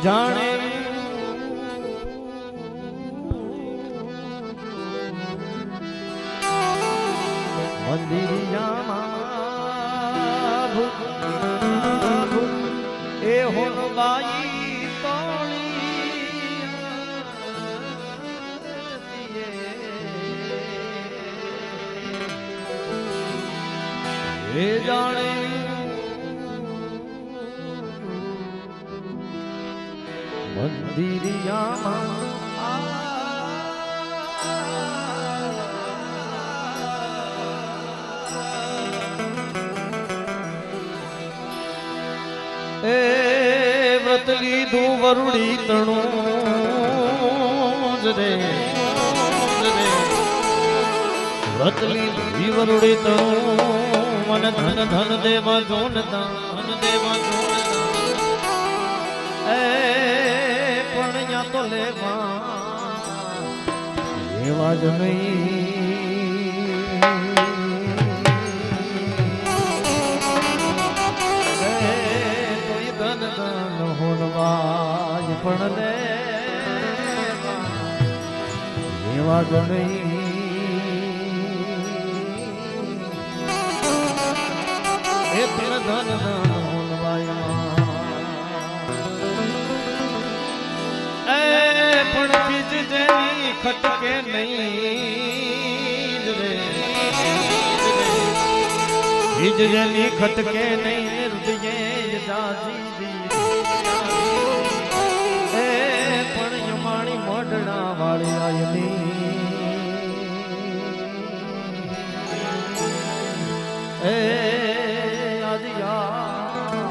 જાણે મંદિરિયામાં એ હોનબાઈ તોળી એ જાણે મંદિરિયામાં એ વ્રત લીધું વરુડી તણું જ રે વ્રત લીધું વરુડી તણું મને ધન ધન દેવા જોન ધન દેવા જોન એ પણ યા તો લેવા એવા જ નહીં પણ લે એવા જ નહીં એ પણ ધન એ પણ બીજ જેની ખટકે નહીં રે બીજ જેની ખટકે નહીં હૃદયે જાજી મોઢડા વાળી આયની એ આદિયા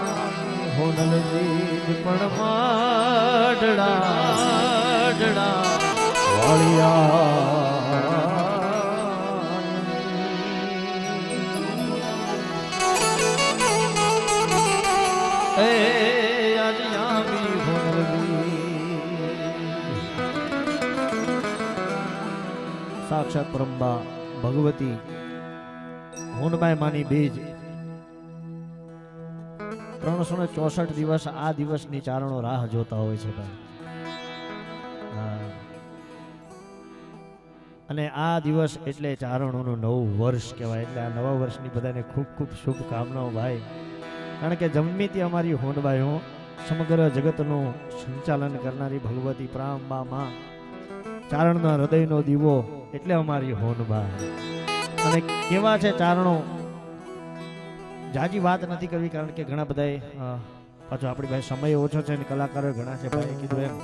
હોનલ જીત પણ મોઢડા વાળિયા એ આદિયા બી હોનલ સાક્ષાત પરંબા ભગવતી હોનબાઈ માની બીજ 364 દિવસ આ દિવસની ચારણો રાહ જોતા હોય છે ભાઈ. અને આ દિવસ એટલે ચારણોનું નવું વર્ષ કહેવાય. એટલે આ નવા વર્ષની બધાને ખૂબ ખૂબ શુભકામનાઓ ભાઈ. કારણ કે જન્મીથી અમારી હોનબાઈઓ સમગ્ર જગતનું સંચાલન કરનારી ભગવતી પ્રાંબા માં ચારણના હૃદયનો દીવો એટલે અમારી હોનબા. અને કેવા છે ચારણો, જાજી વાત નથી કરવી કારણ કે ઘણા બધા પાછો આપણી પાસે સમય ઓછો છે અને કલાકારો ઘણા છે ભાઈ કીધું એમ.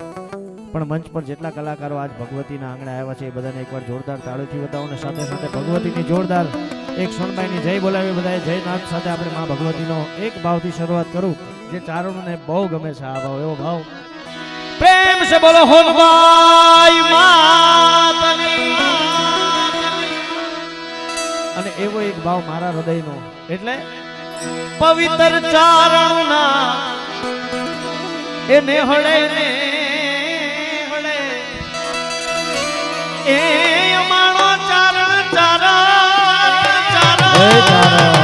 પણ મંચ પર જેટલા કલાકારો આજ ભગવતીના આંગણે આવ્યા છે એ બધાને એકવાર જોરદાર તાળીથી બતાવો. અને સાથે સાથે ભગવતીની જોરદાર એક સોનબાઈની જય બોલાવી બધાએ જયનાથ સાથે આપણે માં ભગવતીનો એક ભાવથી શરૂઆત કરું જે ચારણોને બહુ ગમે છે. આ ભાવ એવો ભાવ પ્રેમ સે બોલો હોનબાઈ માતની. અને એવો એક ભાવ મારા હૃદયનો એટલે પવિત્ર ચારણના એને હળે ને હળે એ અમારો ચારણ ચારણ ચારણ એ ચારણ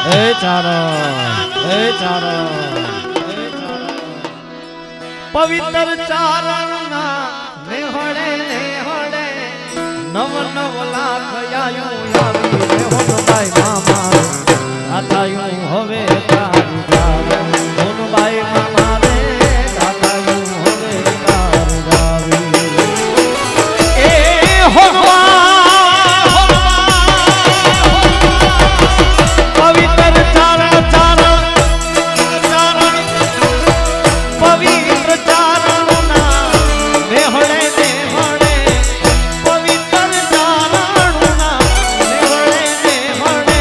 એ ચારણ એ ચારણ પવિત્ર ચારણના નેહળે નેહળે નવ નવ લાખ આયું આવી રે હોનબાઈ મામા આતાયું હવે તારી ગાવે હોનબાઈ મામા રે આતાયું હવે તારી ગાવે એ પવિત્ર ચારણ ચારણ ચારણ પવિત્ર ચારણના નેહળે નેહળે પવિત્ર ચારણના નેહળે નેહળે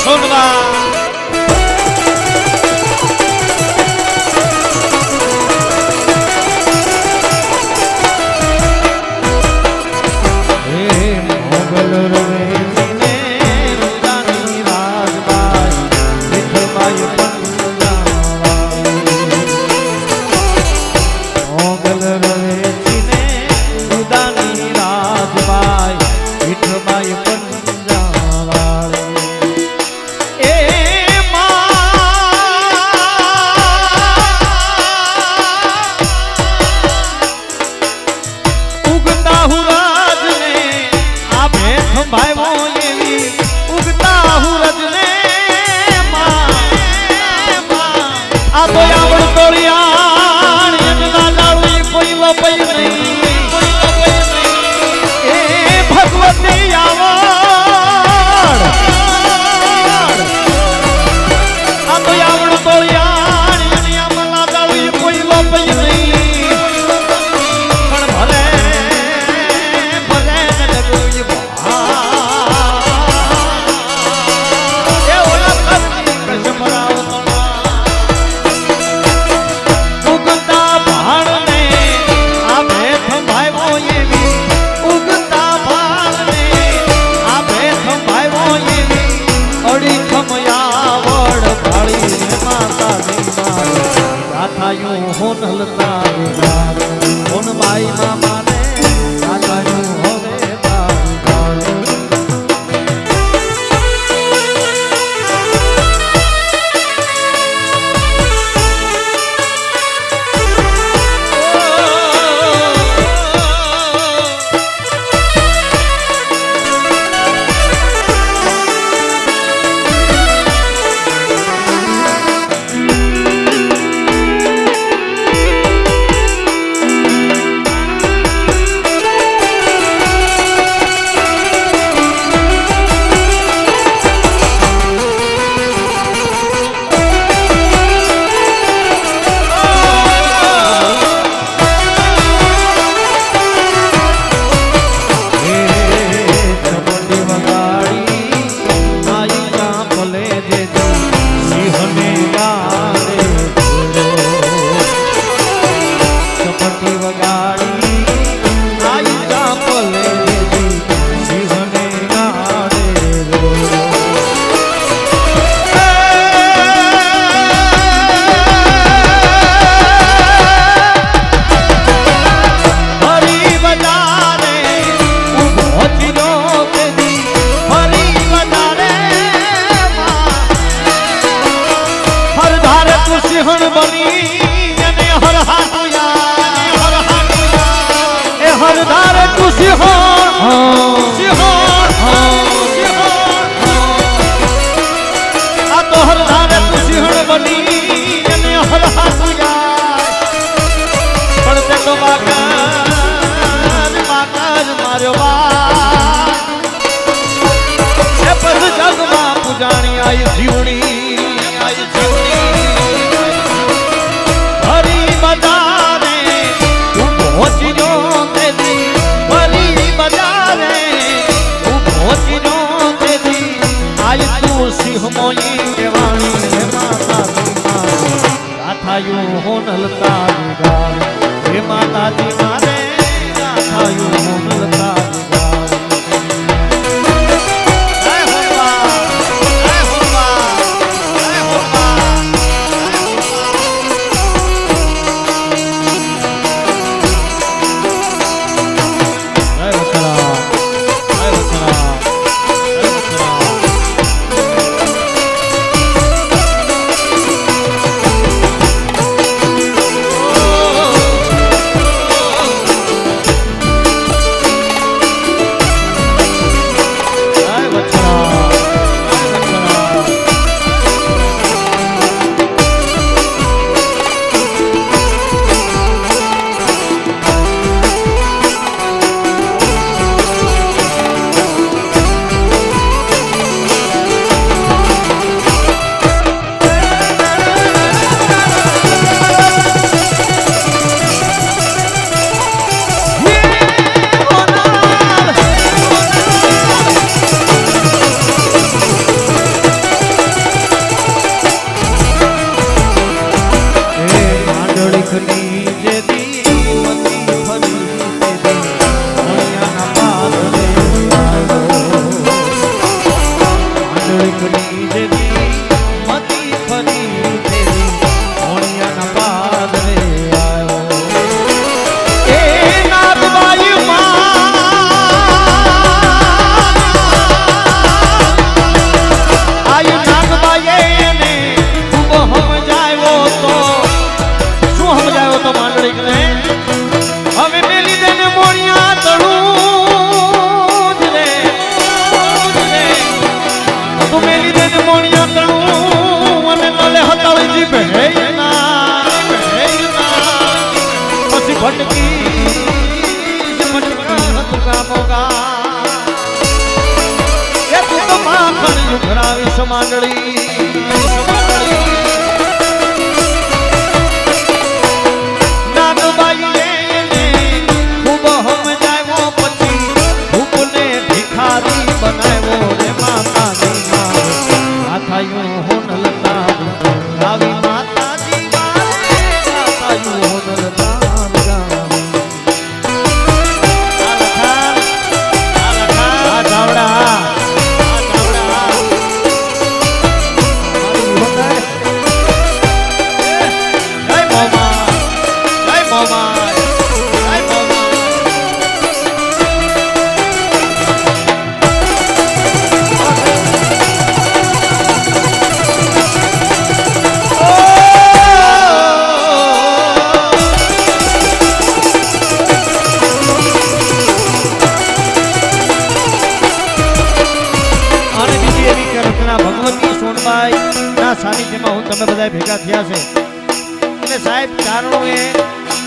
સોનવા નાગની જેવી મતી ફરી તેરી મોણિયાના પાદરે આવ્યો એ નાગબાઈ આયુ નાગબાઈ ને ખૂબ સમજાયો તો શું સમજાયો તો માંડળીને હવે મેલી દેને મોણિયા તણું રે તું મેલી દેને મોણિયા તણું અને નલે હતાળજી ભેયના પછી ભટકી મોગા એ તું તો માખણ યુગરાવી સમાંડળી બનાવ્યો રે માતાજી માથાયું હોનલતા ગાવી માતાજી માથાયું હોનલતા સાનિધ્યમાં હું તમે બધા ભેગા થયા છે એટલે સાહેબ ચારણોએ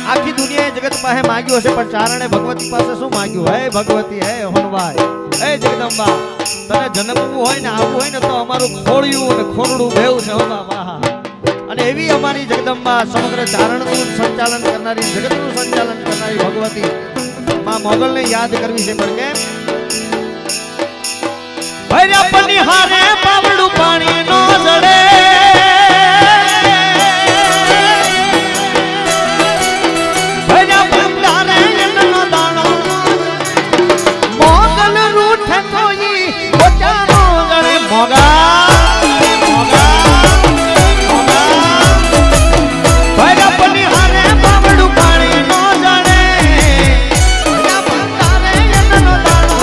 આખી દુનિયાએ જગત પાસે માંગ્યું હશે પણ ચારણે ભગવતી પાસે શું માંગ્યું હે ભગવતી હે હોનવાય હે જગદંબા તને જન્મવું હોય ને આવવું હોય ને તો અમારું ખોળિયું અને ખોરડું બેવું છે હોવા વાહ અને એવી અમારી જગદંબા સમગ્ર ચારણનું સંચાલન કરનારી જગતનું સંચાલન કરનારી ભગવતી માં મોગલને યાદ કરવી છે પણ કેમ ભૈયા પની હારે પાવડું પાણી નો જડે ભૈયા બંધારે એનો દાણો મોગલ રૂઠે કોઈ બચારો જડે મોગા ભૈયા પની હારે પાવડું પાણી નો જડે ભૈયા બંધારે એનો દાણો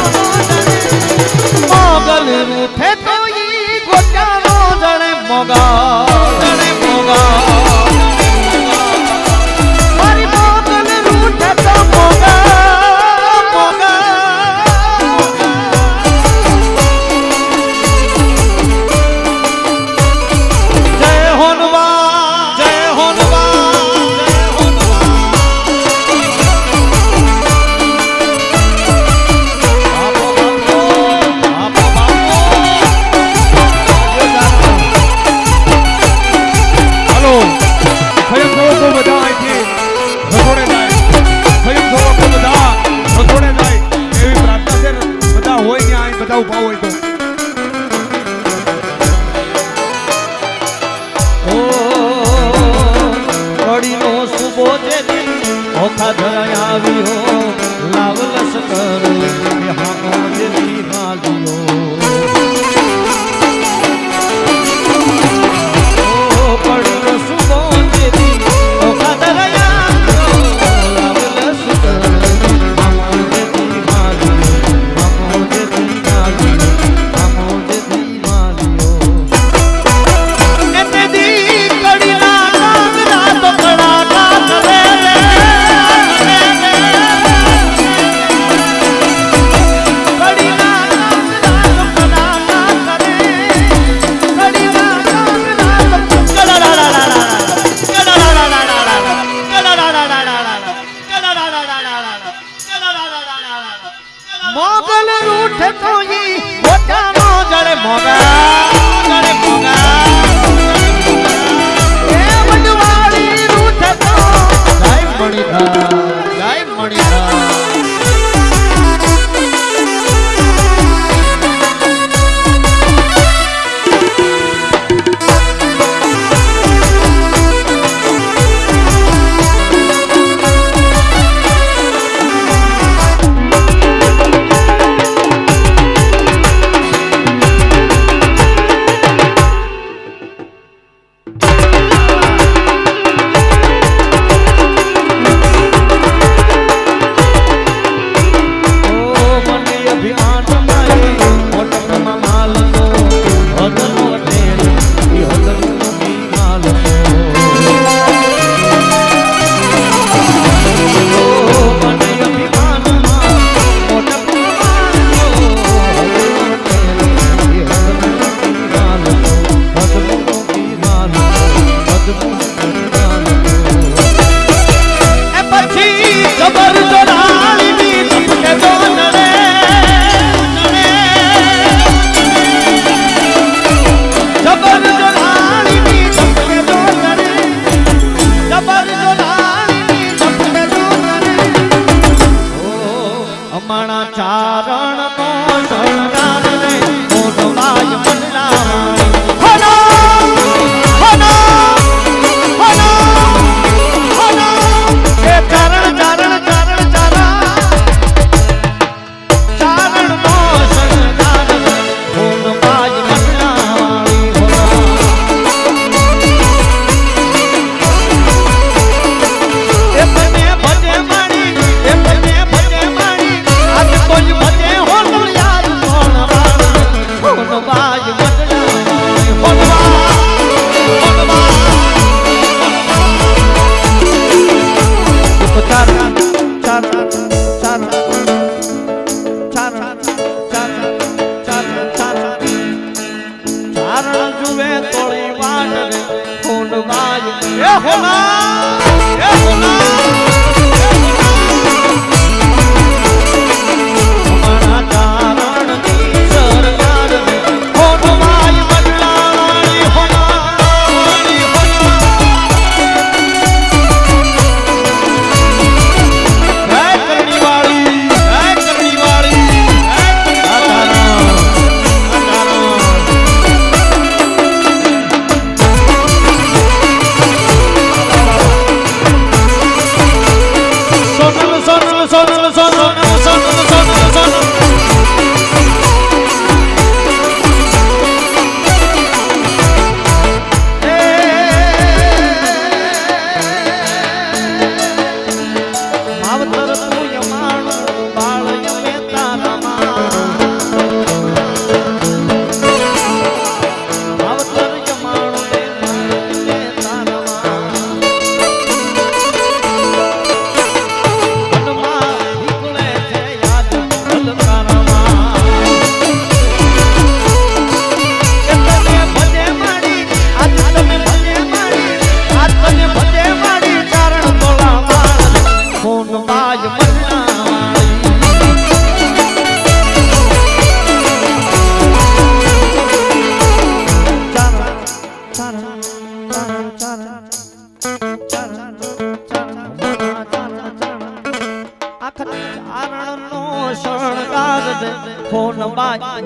મોગલ રૂઠે તો ઈ ગોચારો જણે મોગા મારી મોગલ રૂઠે તો મોગા જય હોનવા જય હોનવા જય હોનવા ઉભા હોય તો કડીનો સુબો જેથી ઓખા ધરાય આવ્યો લાવ લશ્કર હામો જેથી હાલ્યો કડીનો સુબો જેથી ઓખા ધરાય લાવ લશ્કર હામો જેથી હાલ્યો જુવે તોળી વાટ રે હોનવાય એ હોના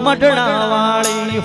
મઢણા વાળી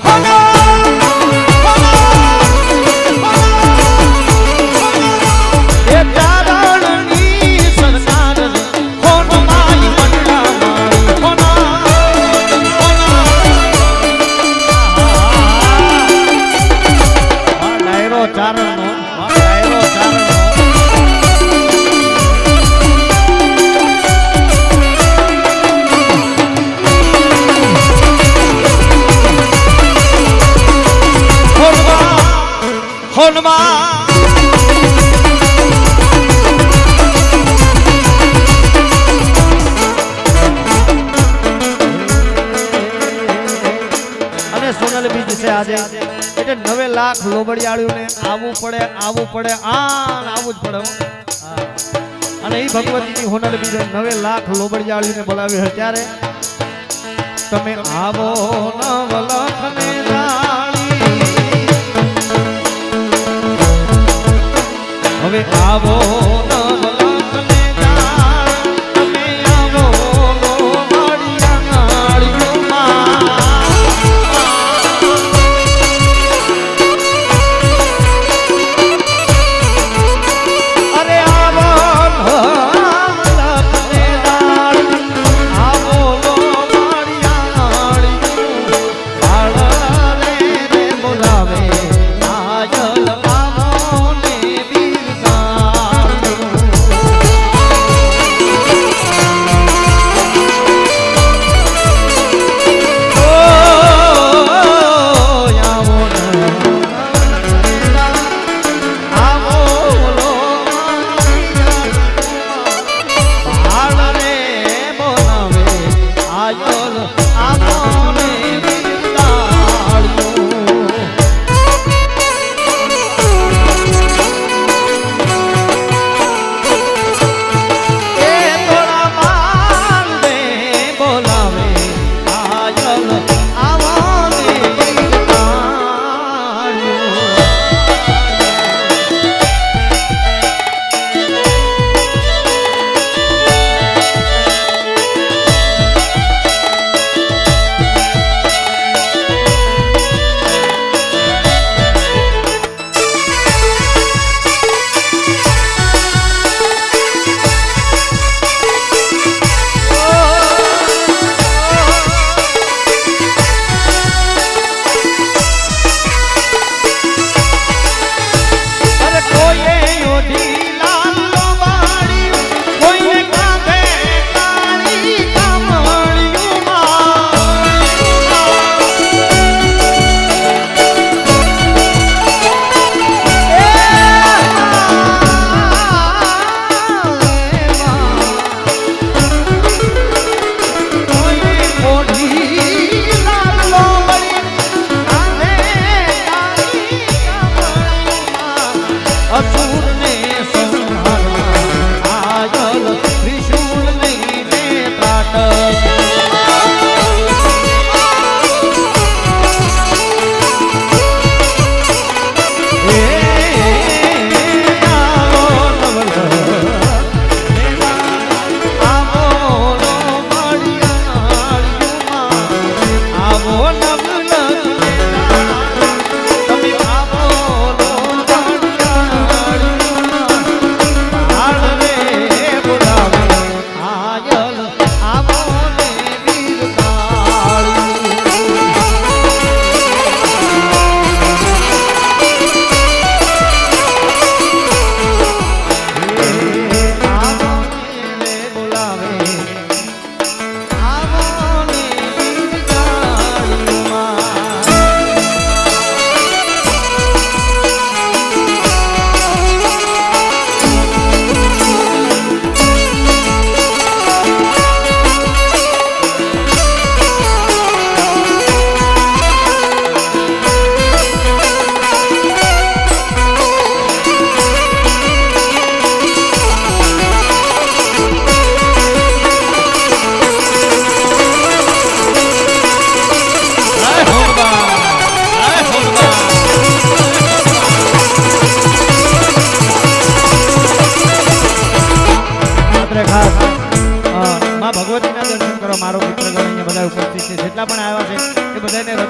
આજે એટલે 9 લાખ લોબડિયાળીઓને આવવું પડે આવું જ પડે અને એ ભગવતીની હોનલ બીજો 9 લાખ લોબડિયાળીઓને બોલાવ્યો ત્યારે તમે આવો નવલખને રાણી હવે આવો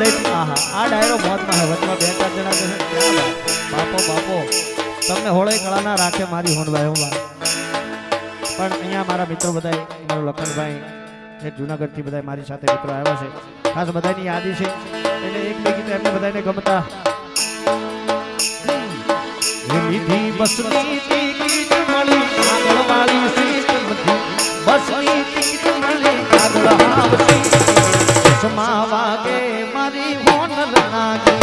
હૃદયથી આહા આ ડાયરો મોજમાં હે વચમાં બે ચાર જણા કહે છે ક્યાં બાપો બાપો તમને હોળે કળાના રાખે મારી હોનભાઈ હું પણ અહીંયા મારા મિત્રો બધા મારો લખનભાઈ જે જુનાગઢથી બધા મારી સાથે મિત્રો આવ્યા છે ખાસ બધાની યાદી છે એટલે એક બે ગીત એમને બધાને ગમતા લીધી બસની ટિકિટ મળી આગળવાળી સીટ મળી બસની ટિકિટ મળી આગળ આવતી ચશ્મા વાગે મારી હોનર નાગી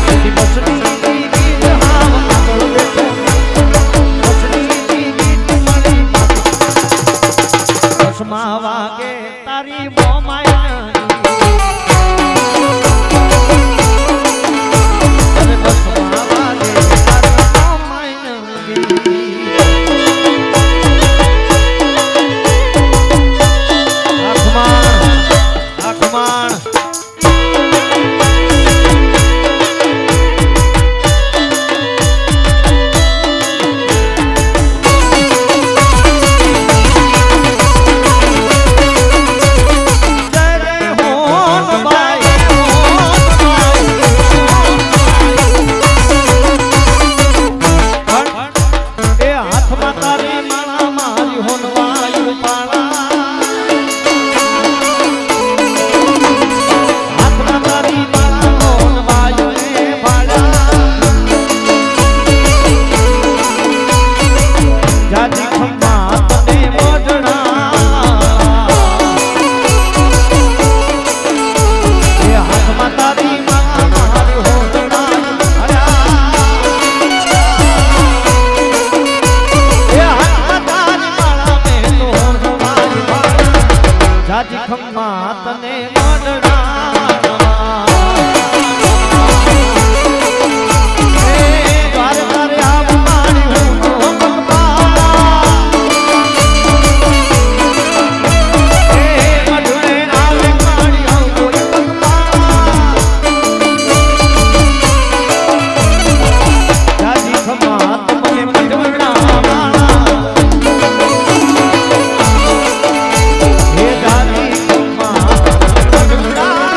લીધી બસની ટિકિટ હાવ આગળ બેઠો બસની ટિકિટ મળી ચશ્મા વાગે તારી મોમાયા Ah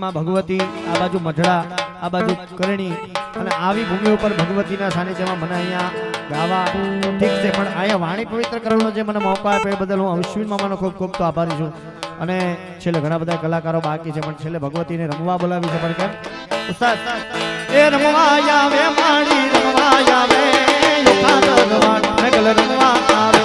માં ભગવતી, આ બાજુ મઢડા, આ બાજુ કરણી, અને આવી ભૂમિ ઉપર ભગવતીના સાનિધ્યમાં મને અહીંયા ગાવા ઠીક છે, પણ અહીંયા વાણી પવિત્ર કરવાનો જે મને મોકો આપ્યો એ બદલ હું અશ્વિન મામાનો ખૂબ ખૂબ તો આભારી છું. અને છેલ્લે ઘણા બધા કલાકારો બાકી છે, પણ છેલ્લે ભગવતીને રમવા બોલાવી છે. પણ કેમ ઉસ્તાદ એ રમવા આવે માડી, રમવા આવે ભગવાન નગલ રમવા આવે.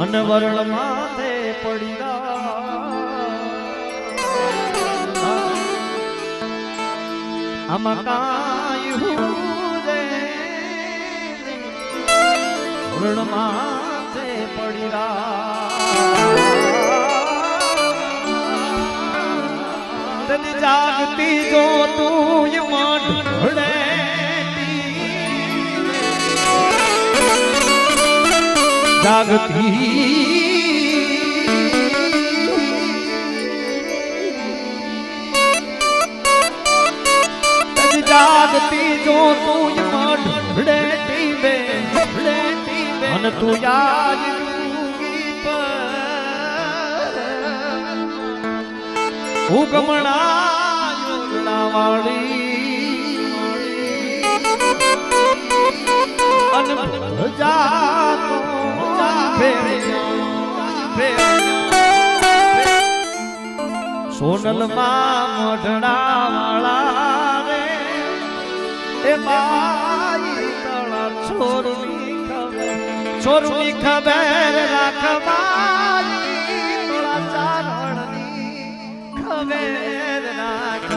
અનવરણ માથે પડી આમાં કાયું વરણ માથે પડી જાગતી જો તું ઢળે જાગતી જાગતી જો તું ઢળે ટીબે અને તું યાદ ઉગમણા વાળી અન જાતો સોનલ માં મઢડા વાળા રે એ બાઈ તળા છોરની ખબર રાખવાઈ તોળા ચારણની ખબર રાખ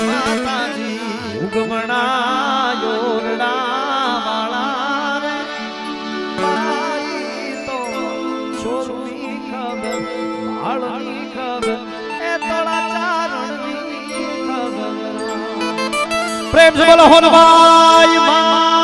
માતાજી ઉગમણા યોરડા છોડની ખબર ભાળની ખબર એ તળા ચારણની ખબર પ્રેમ से बोलो हनुमान